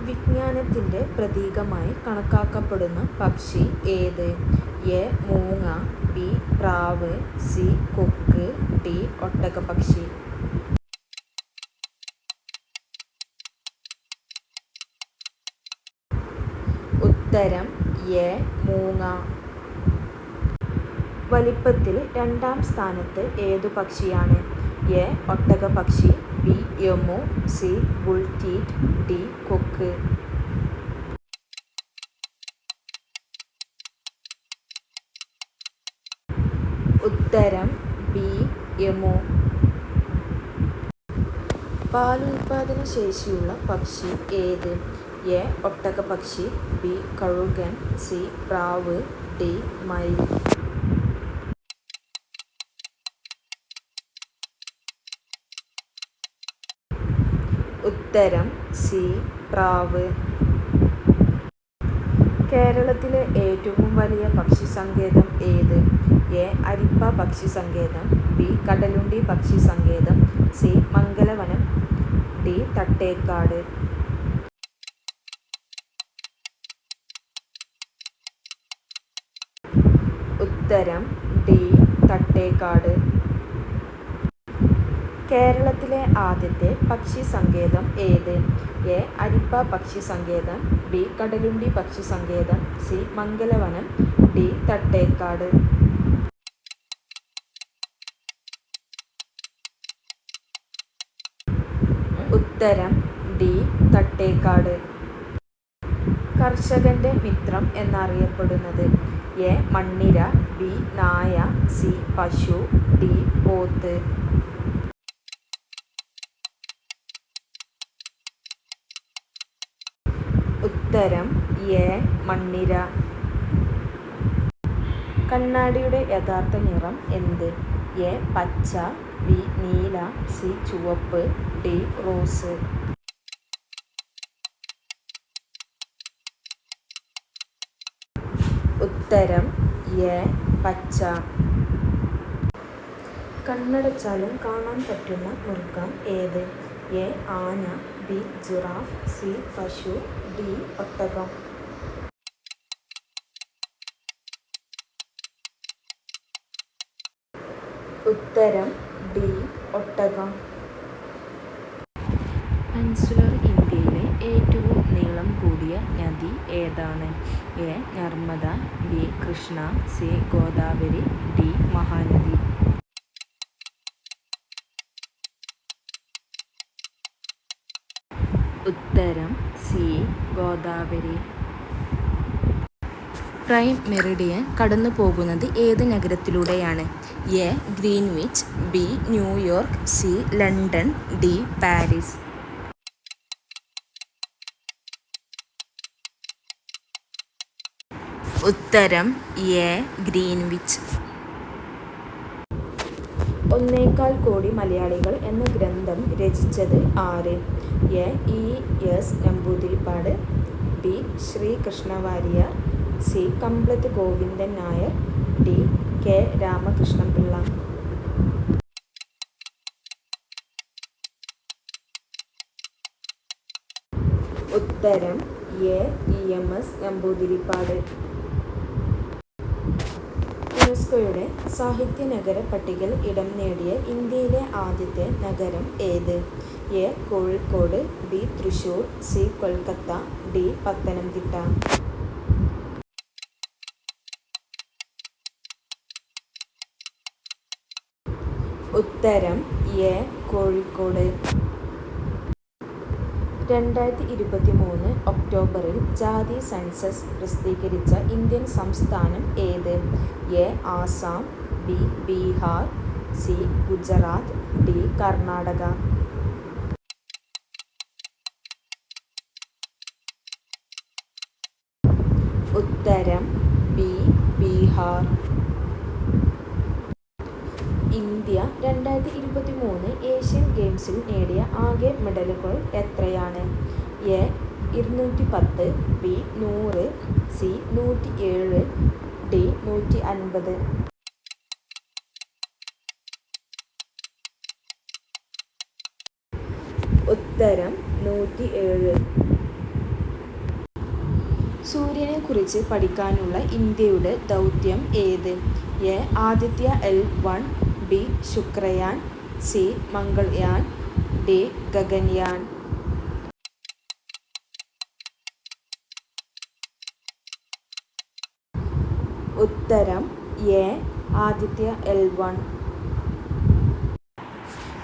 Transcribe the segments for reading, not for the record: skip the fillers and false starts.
വിജ്ഞാനത്തിൻ്റെ പ്രതീകമായി കണക്കാക്കപ്പെടുന്ന പക്ഷി ഏത്? എ. മൂങ്ങ, ബി. പ്രാവ്, സി. കൊക്ക്, ഡി. ഒട്ടകപ്പക്ഷി. ഉത്തരം എ. മൂങ്ങ. വലിപ്പത്തിൽ രണ്ടാം സ്ഥാനത്ത് ഏതു പക്ഷിയാണ്? എ. ഒട്ടകപ്പക്ഷി, ബി. Emu, C. ബുൾടീറ്റ്, ഡി. കൊക്ക്. ഉത്തരം ബി. എമു. പാലുൽപാദന ശേഷിയുള്ള പക്ഷി ഏത്? എ. ഒട്ടകപ്പക്ഷി, ബി. കഴുകൻ, സി. പ്രാവ്, ഡി. മയിൽ. ഉത്തരം സി. പ്രാവ്. കേരളത്തിലെ ഏറ്റവും വലിയ പക്ഷിസങ്കേതം ഏത്? എ. അരിപ്പ പക്ഷിസങ്കേതം, ബി. കടലുണ്ടി പക്ഷിസങ്കേതം, സി. മംഗലവനം, ഡി. തട്ടേക്കാട്. ഉത്തരം ഡി. തട്ടേക്കാട്. കേരളത്തിലെ ആദ്യത്തെ പക്ഷിസങ്കേതം ഏത്? എ. അരിപ്പ പക്ഷിസങ്കേതം, ബി. കടലുണ്ടി പക്ഷിസങ്കേതം, സി. മംഗലവനം, ഡി. തട്ടേക്കാട്. ഉത്തരം ഡി. തട്ടേക്കാട്. കർഷകന്റെ മിത്രം എന്നറിയപ്പെടുന്നത്? എ. മണ്ണിര, ബി. നായ, സി. പശു, ഡി. പോത്ത്. ഉത്തരം എ. മണ്ണിര. കണ്ണാടിയുടെ യഥാർത്ഥ നിറം എന്ത്? എ. പച്ച, ബി. നീല, സി. ചുവപ്പ്, ഡി. റോസ്. ഉത്തരം എ. പച്ച. കണ്ണടച്ചാലും കാണാൻ പറ്റുന്ന മൃഗം ഏത്? എ. ആന, ബി. Giraffe, C. പശു, ഡി. ഒട്ടകം. ഉത്തരം ഡി. ഒട്ടകം. പെനിൻസുലർ ഇന്ത്യയിലെ ഏറ്റവും നീളം കൂടിയ നദി ഏതാണ്? A. Narmada, B. Krishna, C. Godavari, D. Mahanadi. ഉത്തരം സി. ഗോദാവരി. പ്രൈം മെറിഡിയൻ കടന്നു പോകുന്നത് ഏത് നഗരത്തിലൂടെയാണ്? A. Greenwich, B. New York, C. London, D. Paris. ഉത്തരം എ. ഗ്രീൻവിച്ച്. 1.25 കോടി മലയാളികൾ എന്ന ഗ്രന്ഥം രചിച്ചത് ആര്? A. E. S. Namboodiripad, B. Sreekrishna Variar, C. Kamplath Govindan Nair, D. K. Ramakrishna Pillai. ഉത്തരം A. E. M. S. Namboodiripad. യുനെസ്കോയുടെ സാഹിത്യ നഗര പട്ടികയിൽ ഇടം നേടിയ ഇന്ത്യയിലെ ആദ്യത്തെ നഗരം ഏത്? A. Kozhikode, B. Thrissur, C. Kolkata, D. Pathanamthitta. ഉത്തരം എ. കോഴിക്കോട്. 2023 ഒക്ടോബറിൽ ജാതി സെൻസസ് പ്രസിദ്ധീകരിച്ച ഇന്ത്യൻ സംസ്ഥാനം ഏത്? A. Assam, B. Bihar, C. Gujarat, D. Karnataka. ഉത്തരം ബി. ബീഹാർ. ഇന്ത്യ 2023 ഏഷ്യൻ ഗെയിംസിൽ നേടിയ ആകെ മെഡലുകൾ എത്രയാണ്? എ. 210, ബി. 100, സി. 107, ഡി. 150. ഉത്തരം 107. സൂര്യനെക്കുറിച്ച് പഠിക്കാനുള്ള ഇന്ത്യയുടെ ദൗത്യം ഏത്? A. Aditya L one, B. Shukrayaan, C. Mangalyaan, D. Gaganyaan. ഉത്തരം എ. ആദിത്യ-L1.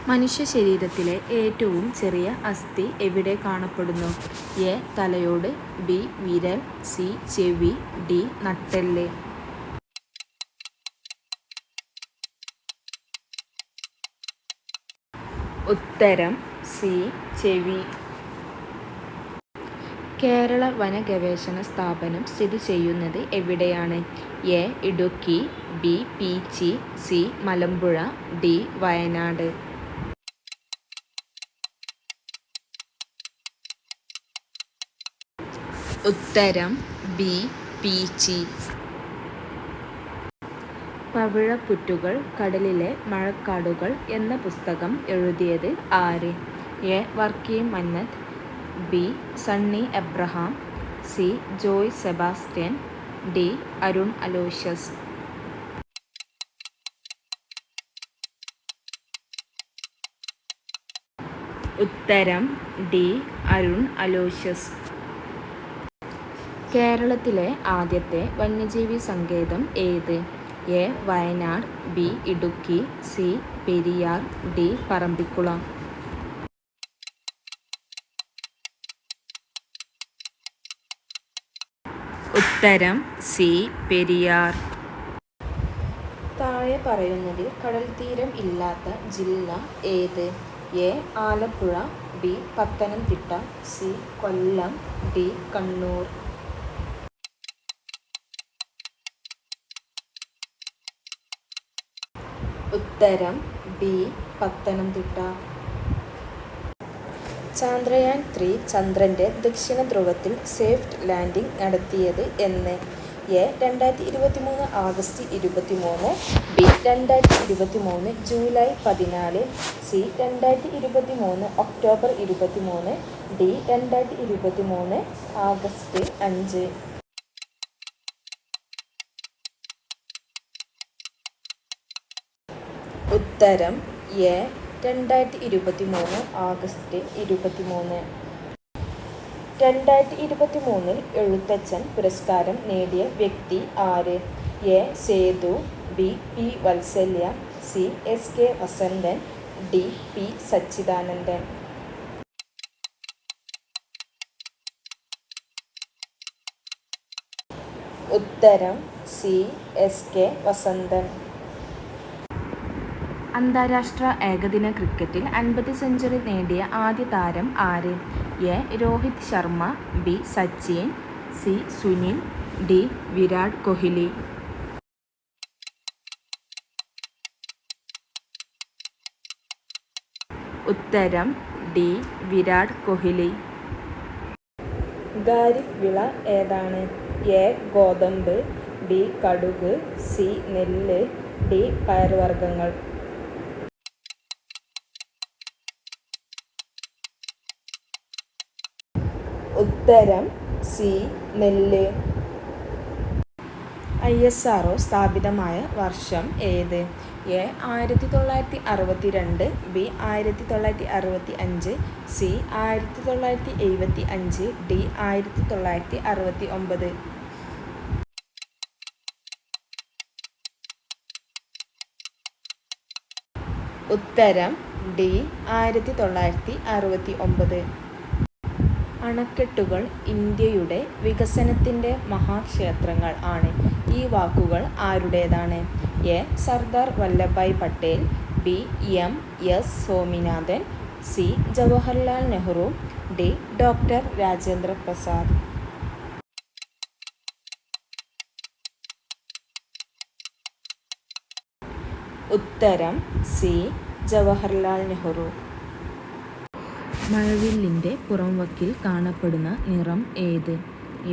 മനുഷ്യ ശരീരത്തിലെ ഏറ്റവും ചെറിയ അസ്ഥി എവിടെ കാണപ്പെടുന്നു? എ. തലയോട്, ബി. വിരൽ, സി. ചെവി, ഡി. നട്ടെല്ല്. ഉത്തരം സി. ചെവി. കേരള വന ഗവേഷണ സ്ഥാപനം സ്ഥിതി ചെയ്യുന്നത് എവിടെയാണ്? A. Idukki, B. Peechi, C. Malampuzha, D. Wayanad. ഉത്തരം ബി. പീച്ചി. പവിഴപ്പുറ്റുകൾ, കടലിലെ മഴക്കാടുകൾ എന്ന പുസ്തകം എഴുതിയത് ആര്? A. Varkey Mannath, B. Sunny Abraham, C. Joy Sebastian, D. Arun Aloysius. ഉത്തരം ഡി. അരുൺ അലോഷ്യസ്. കേരളത്തിലെ ആദ്യത്തെ വന്യജീവി സങ്കേതം ഏത്? A. Wayanad, B. Idukki, C. Periyar, D. Parambikulam. ഉത്തരം സി. പെരിയാർ. താഴെ പറയുന്നതിൽ കടൽത്തീരം ഇല്ലാത്ത ജില്ല ഏത്? A. Alappuzha, B. Pathanamthitta, C. Kollam, D. Kannur. ഉത്തരം ബി. പത്തനംതിട്ട. ചന്ദ്രയാൻ-3 ചന്ദ്രൻ്റെ ദക്ഷിണ ധ്രുവത്തിൽ സേഫ്റ്റ് ലാൻഡിംഗ് നടത്തിയത് എന്ന്? A. 2023 August 23, B. 2023 July 14, C. 2023 October 23, D. 2023 August 5. ഉത്തരം എ. 2023 ആഗസ്റ്റ് 23. 2023 എഴുത്തച്ഛൻ പുരസ്കാരം നേടിയ വ്യക്തി ആര്? A. Sethu, B. P. Vatsalya, C. S. K. Vasanthan, D. P. Sachidanandan. ഉത്തരം സി. എസ്. കെ. വസന്തൻ. അന്താരാഷ്ട്ര ഏകദിന ക്രിക്കറ്റിൽ 50 സെഞ്ചുറി നേടിയ ആദ്യ താരം ആര്? A. Rohit Sharma, B. Sachin, C. Sunil, D. Virat Kohli. ഉത്തരം ഡി. വിരാട് കോഹ്ലി. ഖാരിഫ് വിള ഏതാണ്? എ. ഗോതമ്പ്, ബി. കടുക്, സി. നെല്ല്, ഡി. പയർവർഗ്ഗങ്ങൾ. ഉത്തരം സി. നെല്ല്. ISRO സ്ഥാപിതമായ വർഷം ഏത്? എ. 1962, ബി. 1965, സി. 1975, ഡി. 1969. ഉത്തരം ഡി. 1969. അണക്കെട്ടുകൾ ഇന്ത്യയുടെ വികസനത്തിൻ്റെ മഹാക്ഷേത്രങ്ങൾ ആണ്. ഈ വാക്കുകൾ ആരുടേതാണ്? A. Sardar Vallabhbhai Patel, B. M. S. Swaminathan, C. Jawaharlal Nehru, D. Doctor Rajendra Prasad. ഉത്തരം സി. ജവഹർലാൽ നെഹ്റു. മഴവില്ലിൻ്റെ പുറംവക്കിൽ കാണപ്പെടുന്ന നിറം ഏത്?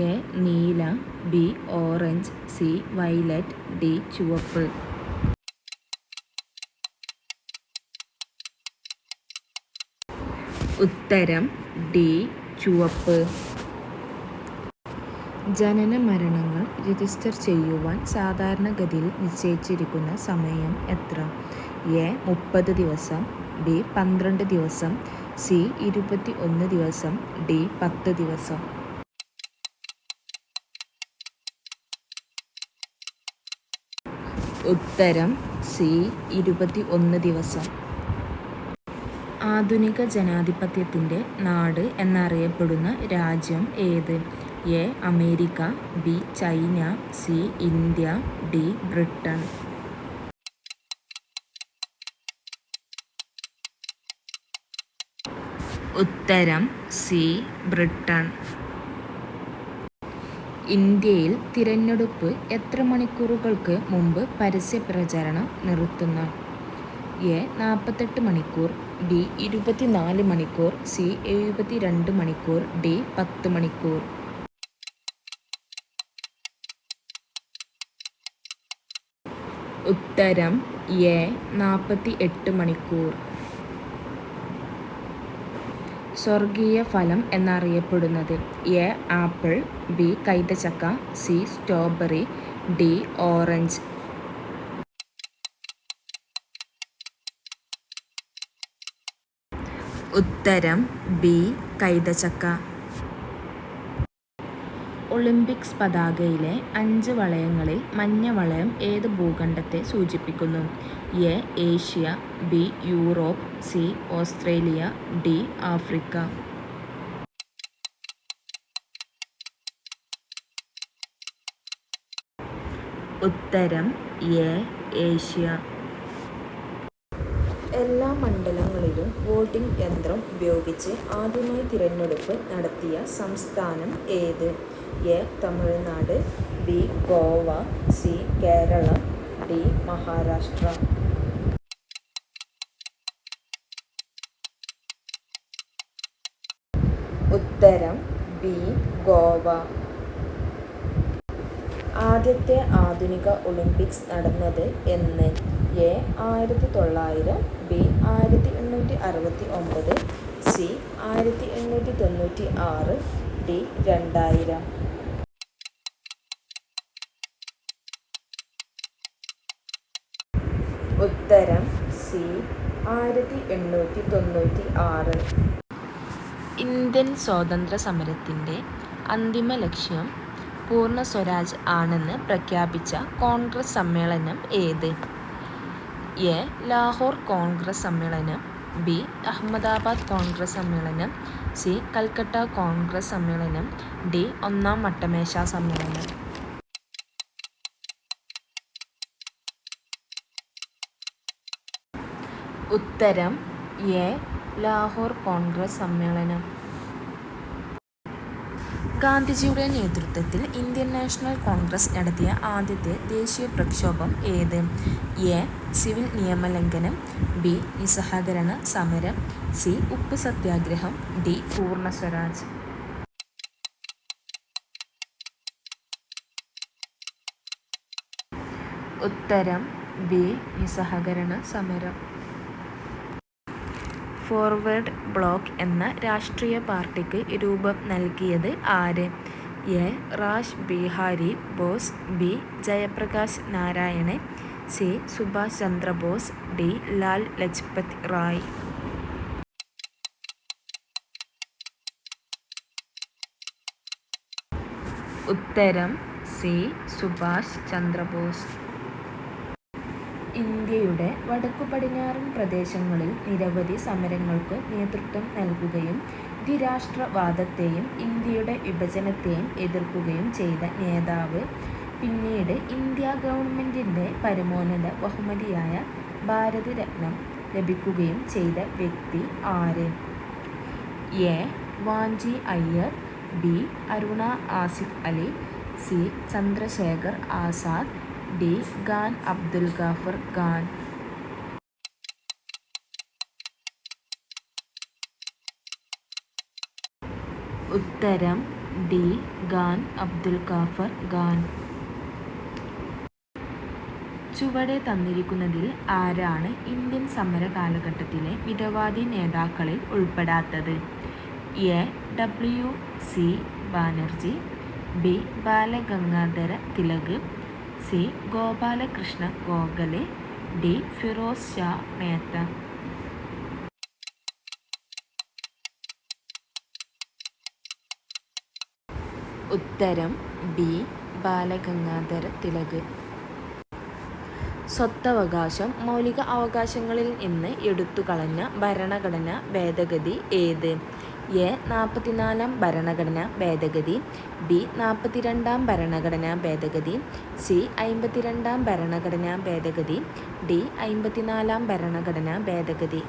എ. നീല, B. Orange, C. Violet, D. ചുവപ്പ്. ഉത്തരം ഡി. ചുവപ്പ്. ജനന മരണങ്ങൾ രജിസ്റ്റർ ചെയ്യുവാൻ സാധാരണഗതിയിൽ നിശ്ചയിച്ചിരിക്കുന്ന സമയം എത്ര? എ 30 ദിവസം, ബി 12 ദിവസം, സി 21 ദിവസം, ഡി 10 ദിവസം. ഉത്തരം സി 21 ദിവസം. ആധുനിക ജനാധിപത്യത്തിൻ്റെ നാട് എന്നറിയപ്പെടുന്ന രാജ്യം ഏത്? A America, B China, C India, D Britain. ഉത്തരം സി ബ്രിട്ടൻ. ഇന്ത്യയിൽ തിരഞ്ഞെടുപ്പ് എത്ര മണിക്കൂറുകൾക്ക് മുമ്പ് പരസ്യപ്രചരണം നിർത്തുന്നു? എ 48 മണിക്കൂർ, ബി 24 മണിക്കൂർ, സി 72 മണിക്കൂർ, ഡി 10 മണിക്കൂർ. ഉത്തരം എ 48 മണിക്കൂർ. സ്വർഗീയ ഫലം എന്നറിയപ്പെടുന്നത്? എ ആപ്പിൾ, ബി കൈതച്ചക്ക, സി സ്ട്രോബെറി, ഡി ഓറഞ്ച്. ഉത്തരം ബി കൈതച്ചക്ക. ഒളിമ്പിക്സ് പതാകയിലെ 5 വളയങ്ങളിൽ മഞ്ഞ വളയം ഏത് ഭൂഖണ്ഡത്തെ സൂചിപ്പിക്കുന്നു? A Asia, B Europe, C Australia, D Africa. ഉത്തരം എ ഏഷ്യ. എല്ലാ മണ്ഡലങ്ങളിലും വോട്ടിംഗ് യന്ത്രം ഉപയോഗിച്ച് ആദ്യമായി തിരഞ്ഞെടുപ്പ് നടത്തിയ സംസ്ഥാനം ഏത്? A Tamil Nadu, B Goa, C Kerala, D Maharashtra. ഉത്തരം ബി ഗോവ. ആദ്യത്തെ ആധുനിക ഒളിമ്പിക്സ് നടന്നത് എന്ന്? A 1900, B 1869, C 1896, D 2000. ഉത്തരം സി 1896. ഇന്ത്യൻ സ്വാതന്ത്ര്യ സമരത്തിൻ്റെ അന്തിമ ലക്ഷ്യം പൂർണ്ണ സ്വരാജ് ആണെന്ന് പ്രഖ്യാപിച്ച കോൺഗ്രസ് സമ്മേളനം ഏത്? എ ലാഹോർ കോൺഗ്രസ് സമ്മേളനം, ബി അഹമ്മദാബാദ് കോൺഗ്രസ് സമ്മേളനം, സി കൽക്കട്ട കോൺഗ്രസ് സമ്മേളനം, ഡി ഒന്നാം വട്ടമേശ സമ്മേളനം. ഉത്തരം എ ലാഹോർ കോൺഗ്രസ് സമ്മേളനം. ഗാന്ധിജിയുടെ നേതൃത്വത്തിൽ ഇന്ത്യൻ നാഷണൽ കോൺഗ്രസ് നടത്തിയ ആദ്യത്തെ ദേശീയ പ്രക്ഷോഭം ഏത്? എ സിവിൽ നിയമലംഘനം, ബി നിസ്സഹകരണ സമരം, സി ഉപ്പ് സത്യാഗ്രഹം, ഡി പൂർണ്ണ സ്വരാജ്. ഉത്തരം ബി നിസ്സഹകരണ സമരം. ഫോർവേഡ് ബ്ലോക്ക് എന്ന രാഷ്ട്രീയ പാർട്ടിക്ക് രൂപം നൽകിയത് ആര്? A rash Bihari boss, B Jayaprakash Narayanan, C Subhash Chandrabose, D Lal Lajpat Rai. ഉത്തരം സി സുഭാഷ് ചന്ദ്രബോസ്. ഇന്ത്യയുടെ വടക്കുപടിഞ്ഞാറൻ പ്രദേശങ്ങളിൽ നിരവധി സമരങ്ങൾക്ക് നേതൃത്വം നൽകുകയും ദ്വിരാഷ്ട്രവാദത്തെയും ഇന്ത്യയുടെ വിഭജനത്തെയും എതിർക്കുകയും ചെയ്ത നേതാവ്. പിന്നീട് ഇന്ത്യ ഗവൺമെൻറ്റിൻ്റെ പരമോന്നത ബഹുമതിയായ ഭാരതരത്നം ലഭിക്കുകയും ചെയ്ത വ്യക്തി ആര്? A Vanchi Iyer, B Aruna Asaf Ali, C Chandrashekhar Azad, D Khan Abdul Ghaffar Khan. ഉത്തരം ഡി ഖാൻ അബ്ദുൽ ഗാഫർ ഖാൻ. ചുവടെ തന്നിരിക്കുന്നതിൽ ആരാണ് ഇന്ത്യൻ സമര കാലഘട്ടത്തിലെ മിതവാദി നേതാക്കളിൽ ഉൾപ്പെടാത്തത്? A W C Banerjee, B Balagangadhara Tilak, C Gopalakrishna Gokhale, D Firoz Shah Mehta. ഉത്തരം ബി ബാലഗംഗാധര തിലക്. സ്വത്തവകാശം മൗലിക അവകാശങ്ങളിൽ നിന്ന് എടുത്തുകളഞ്ഞ ഭരണഘടനാ ഭേദഗതി ഏത്? എ 44-ാം ഭരണഘടനാ ഭേദഗതി, ബി 42-ാം ഭരണഘടനാ ഭേദഗതി, സി 52-ാം ഭരണഘടനാ ഭേദഗതി, ഡി 54-ാം ഭരണഘടനാ ഭേദഗതി.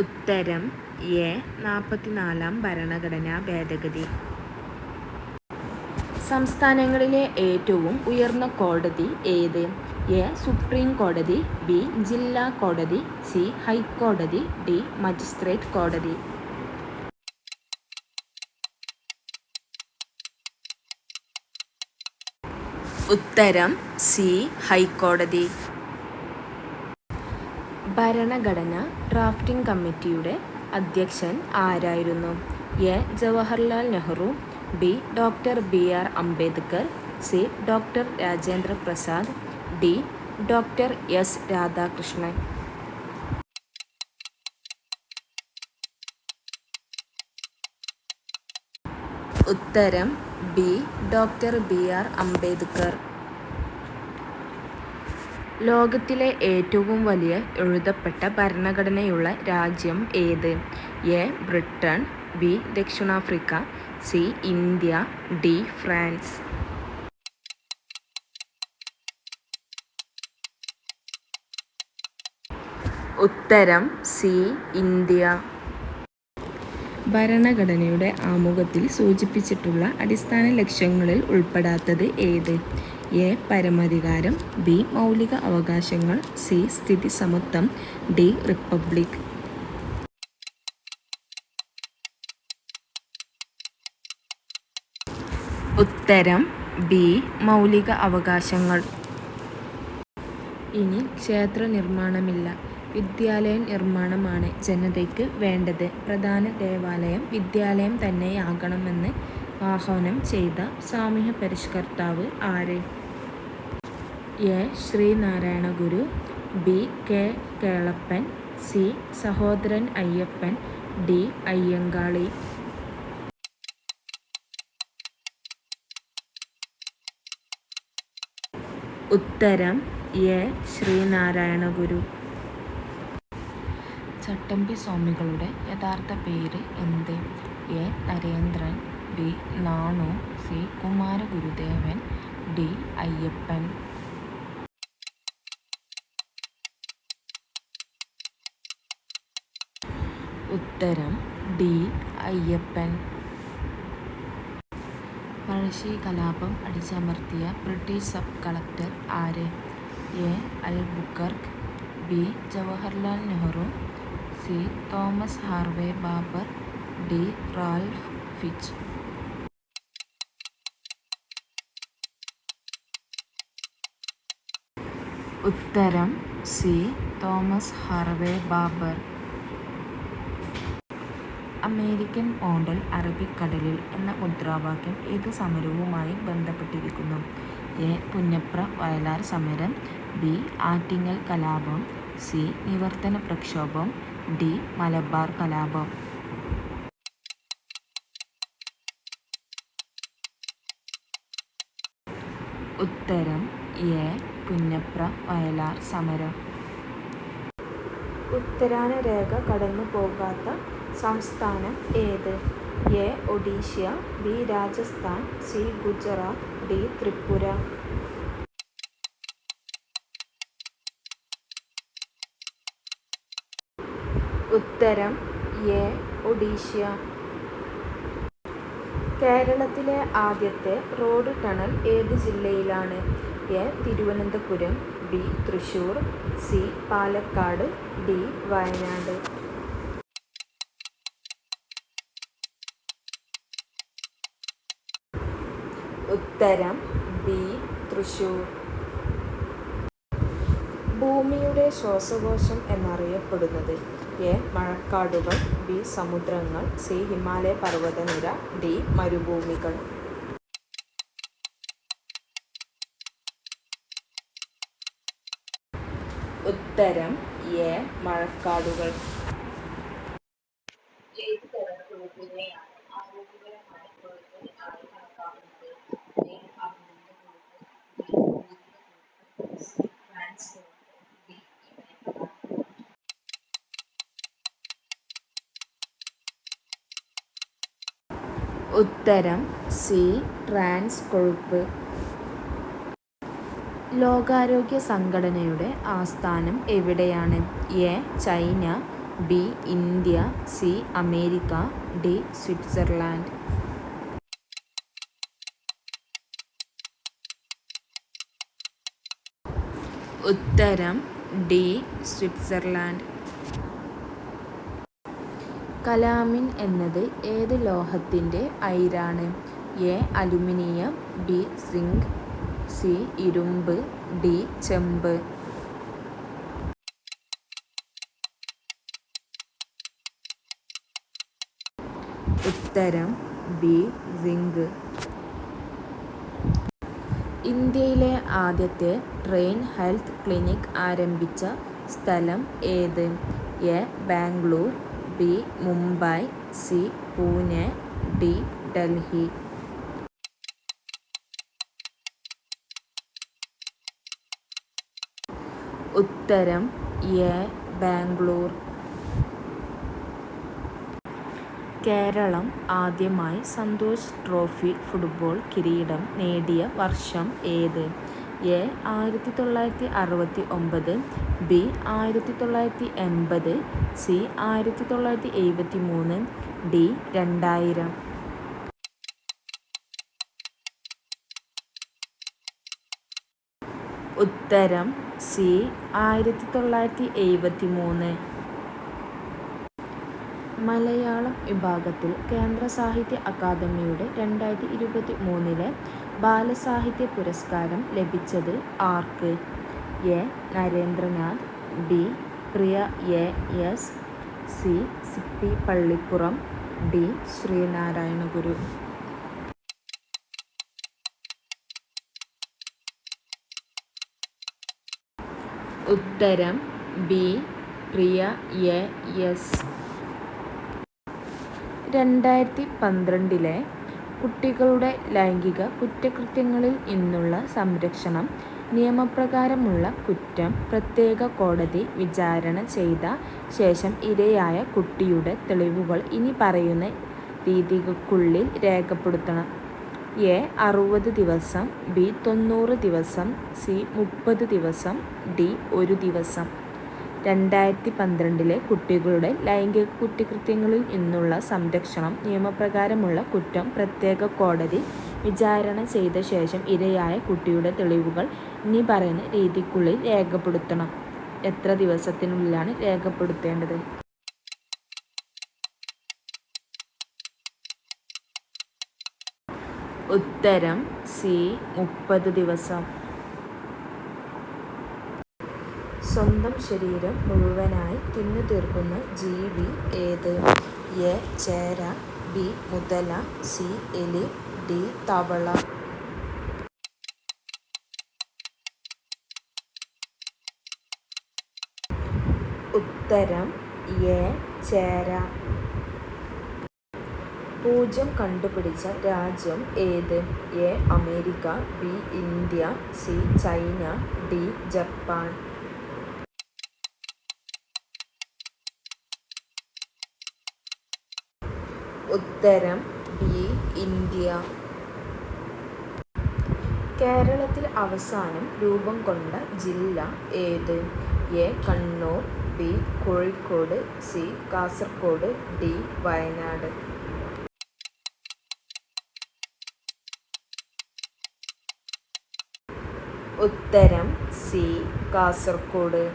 ഉത്തരം എ 44-ാം ഭരണഘടനാ ഭേദഗതി. സംസ്ഥാനങ്ങളിലെ ഏറ്റവും ഉയർന്ന കോടതി ഏത്? എ സുപ്രീം കോടതി, ബി ജില്ലാ കോടതി, സി ഹൈക്കോടതി, ഡി മജിസ്ട്രേറ്റ് കോടതി. ഉത്തരം സി ഹൈക്കോടതി. ഭരണഘടന ഡ്രാഫ്റ്റിംഗ് കമ്മിറ്റിയുടെ അധ്യക്ഷൻ ആരായിരുന്നു? A Jawaharlal Nehru, B doctor BR. Ambedkar, C doctor Rajendra Prasad, D doctor S. Radhakrishnan. ഉത്തരം ബി ഡോക്ടർ ബി.ആർ. അംബേദ്കർ. ലോകത്തിലെ ഏറ്റവും വലിയ എഴുതപ്പെട്ട ഭരണഘടനയുള്ള രാജ്യം ഏത്? എ ബ്രിട്ടൻ, ബി ദക്ഷിണാഫ്രിക്ക, സി ഇന്ത്യ, ഡി ഫ്രാൻസ്. ഉത്തരം സി ഇന്ത്യ. ഭരണഘടനയുടെ ആമുഖത്തിൽ സൂചിപ്പിച്ചിട്ടുള്ള അടിസ്ഥാന ലക്ഷ്യങ്ങളിൽ ഉൾപ്പെടാത്തത് ഏത്? എ പരമാധികാരം, ബി മൗലിക അവകാശങ്ങൾ, സി സ്ഥിതി സമത്വം, ഡി റിപ്പബ്ലിക്. ഉത്തരം ബി മൗലിക അവകാശങ്ങൾ. ഇനി ക്ഷേത്ര നിർമ്മാണമില്ല, വിദ്യാലയ നിർമ്മാണമാണ് ജനതയ്ക്ക് വേണ്ടത്. പ്രധാന ദേവാലയം വിദ്യാലയം തന്നെയാകണമെന്ന് ആഹ്വാനം ചെയ്ത സാമൂഹ്യ പരിഷ്കർത്താവ് ആര്? A Sree Narayana Guru, B K Kelappan, C Sahodaran Ayyappan, D Ayyankali. ഉത്തരം എ ശ്രീനാരായണ ഗുരു. ചട്ടമ്പി സ്വാമികളുടെ യഥാർത്ഥ പേര് എന്ത്? A Narendran, B Nanu, C Kumaragurudevan, D Ayyappan. ഉത്തരം ഡി അയ്യപ്പൻ. പഴശ്ശി കലാപം അടിച്ചമർത്തിയ ബ്രിട്ടീഷ് സബ് കളക്ടർ ആര്? A Albuquerque, B Jawaharlal Nehru, C Thomas Harvey Baber, D Ralph Fitch. ഉത്തരം C Thomas Harvey Baber. American model അറബിക്കടലിൽ എന്ന മുദ്രാവാക്യം ഏത് സമരവുമായി ബന്ധപ്പെട്ടിരിക്കുന്നു? എ പുന്നപ്ര വയലാർ സമരം, ബി ആറ്റിങ്ങൽ കലാപം, സി നിവർത്തന പ്രക്ഷോഭം, ഡി മലബാർ കലാപം. ഉത്തരം എ പുന്നപ്ര വയലാർ സമരം. ഉത്തരാന രേഖ കടന്നു പോകാത്ത സംസ്ഥാനം ഏത്? A Odisha, B Rajasthan, C Gujarat, D Tripura. ഉത്തരം എ ഒഡീഷ. കേരളത്തിലെ ആദ്യത്തെ റോഡ് ടണൽ ഏത് ജില്ലയിലാണ്? A Thiruvananthapuram, B Thrissur, C Palakkad, D Wayanad. ഉത്തരം ബി തൃശ്ശൂർ. ഭൂമിയുടെ ശ്വാസകോശം എന്നറിയപ്പെടുന്നത്? എ. മഴക്കാടുകൾ, ബി. സമുദ്രങ്ങൾ, സി. ഹിമാലയ പർവ്വതനിര, ഡി. മരുഭൂമികൾ. ഉത്തരം എ. മഴക്കാടുകൾ. ഏത് തരം കൊഴുപ്പിനെയാണ് ആരോഗ്യകരമായ കൊഴുപ്പ് ആയി കണക്കാക്കുന്നത്? എ. അമിനോ കൊഴുപ്പ്, ബി. കൊഴുപ്പ്, സി. ട്രാൻസ് കൊഴുപ്പ്, ഡി. ഇവയുടെ പദാർത്ഥങ്ങൾ. ഉത്തരം സി. ട്രാൻസ് കൊഴുപ്പ്. ലോകാരോഗ്യ സംഘടനയുടെ ആസ്ഥാനം എവിടെയാണ്? A. China, B. India, C. America, D. Switzerland. ഉത്തരം ഡി. സ്വിറ്റ്സർലാൻഡ്. കലാമിൻ എന്നത് ഏത് ലോഹത്തിന്റെ അയിരാണ്? A. Aluminium, B. Zinc, C. ഇരുമ്പ്, ഡി. ചെമ്പ്. ഉത്തരം ബി. സിങ്ക്. ഇന്ത്യയിലെ ആദ്യത്തെ ട്രെയിൻ ഹെൽത്ത് ക്ലിനിക് ആരംഭിച്ച സ്ഥലം ഏത്? A. Bangalore, B. Mumbai, C. Pune, D. Delhi. ഉത്തരം എ. ബാംഗ്ലൂർ. കേരളം ആദ്യമായി സന്തോഷ് ട്രോഫി ഫുട്ബോൾ കിരീടം നേടിയ വർഷം ഏത്? എ. 1969, ബി. 1980, സി. 1973, ഡി. 2000. ഉത്തരം സി. 1973. മലയാളം വിഭാഗത്തിൽ കേന്ദ്ര സാഹിത്യ അക്കാദമിയുടെ 2023 ബാലസാഹിത്യ പുരസ്കാരം ലഭിച്ചത് ആർക്ക്? A. Narendranath, B. Priya A. S, C. Sippy Pallippuram, D. Sreenarayana Guru. ഉത്തരം ബി. പ്രിയ എ. എസ്. 2012 കുട്ടികളുടെ ലൈംഗിക കുറ്റകൃത്യങ്ങളിൽ നിന്നുള്ള സംരക്ഷണം നിയമപ്രകാരമുള്ള കുറ്റം പ്രത്യേക കോടതി വിചാരണ ചെയ്ത ശേഷം ഇരയായ കുട്ടിയുടെ തെളിവുകൾ ഇനിപ്പറയുന്ന രീതികൾക്കുള്ളിൽ രേഖപ്പെടുത്തണം. എ. 60 ദിവസം, ബി. 90 ദിവസം, സി. 30 ദിവസം, ഡി. 1 ദിവസം. 2012 കുട്ടികളുടെ ലൈംഗിക കുറ്റകൃത്യങ്ങളിൽ നിന്നുള്ള സംരക്ഷണം നിയമപ്രകാരമുള്ള കുറ്റം പ്രത്യേക കോടതി വിചാരണ ചെയ്ത ശേഷം ഇരയായ കുട്ടിയുടെ തെളിവുകൾ ഇനിപ്പറയുന്ന രീതിക്കുള്ളിൽ രേഖപ്പെടുത്തണം. എത്ര ദിവസത്തിനുള്ളിലാണ് രേഖപ്പെടുത്തേണ്ടത്? ഉത്തരം സി. 30 ദിവസം. സ്വന്തം ശരീരം മുഴുവനായി തിന്നു തീർക്കുന്ന ജീവി ഏത്? എ. Chera, B. മുതല, സി. എലി, ഡി. തവള. ഉത്തരം എ. ചേര. പൂജ്യം കണ്ടുപിടിച്ച രാജ്യം ഏത്? A. America, B. India, C. China, D. Japan. ഉത്തരം ബി. ഇന്ത്യ. കേരളത്തിൽ അവസാനം രൂപം കൊണ്ട ജില്ല ഏത്? A. Kannur, B. Kozhikode, C. Kasaragod, D. Wayanad. ഉത്തരം സി. കാസർഗോഡ്.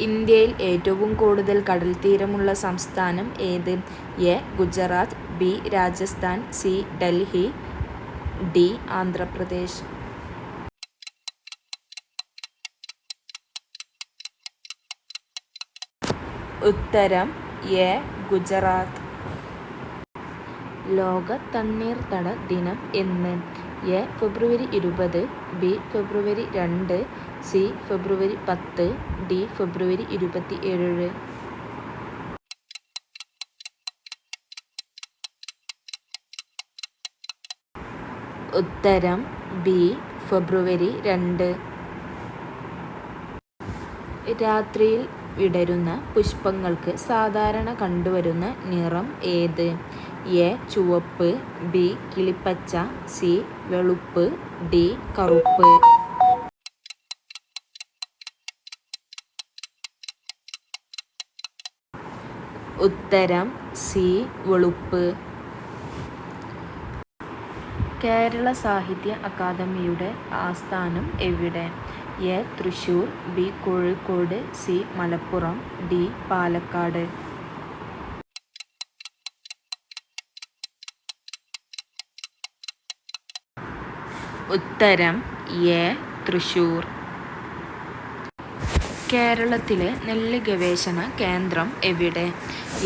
ഇന്ത്യയിൽ ഏറ്റവും കൂടുതൽ കടൽത്തീരമുള്ള സംസ്ഥാനം ഏത്? A. Gujarat, B. Rajasthan, C. Delhi, D. Andhra Pradesh. ഉത്തരം എ ഗുജറാത്ത്. ലോക തണ്ണീർത്തട ദിനം എന്ന്? A February 20, B February 2, C February 10, D ഫെബ്രുവരി 27. ഉത്തരം ബി ഫെബ്രുവരി 2. രാത്രിയിൽ വിടരുന്ന പുഷ്പങ്ങൾക്ക് സാധാരണ കണ്ടുവരുന്ന നിറം ഏത്? എ ചുവപ്പ്, ബി കിളിപ്പച്ച, സി വെളുപ്പ്, ഡി കറുപ്പ്. ഉത്തരം സി വെളുപ്പ്. കേരള സാഹിത്യ അക്കാദമിയുടെ ആസ്ഥാനം എവിടെ? A Thrissur, B Kozhikode, C Malappuram, D Palakkad. ഉത്തരം എ തൃശൂർ. കേരളത്തിലെ നെല്ല് ഗവേഷണ കേന്ദ്രം എവിടെ?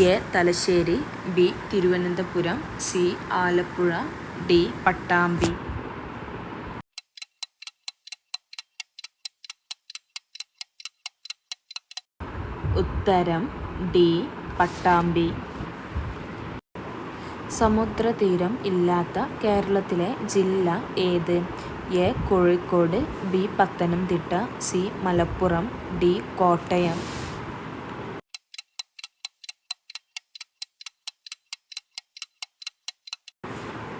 A Thalassery, B Thiruvananthapuram, C Alappuzha, D Pattambi. ഉത്തരം ഡി പട്ടാമ്പി. സമുദ്രതീരം ഇല്ലാത്ത കേരളത്തിലെ ജില്ല ഏത്? A Kozhikode, B Pathanamthitta, C Malappuram, D Kottayam.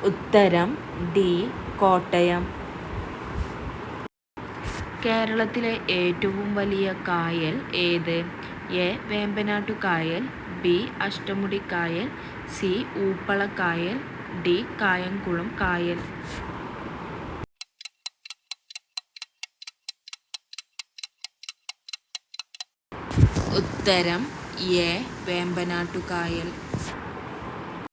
ഉത്തരം ഡി കോട്ടയം. കേരളത്തിലെ ഏറ്റവും വലിയ കായൽ ഏത്? എ വേമ്പനാട്ടുകായൽ, ബി അഷ്ടമുടിക്കായൽ, സി ഊപ്പളക്കായൽ, ഡി കായംകുളം കായൽ. ഉത്തരം എ വേമ്പനാട്ടുകായൽ.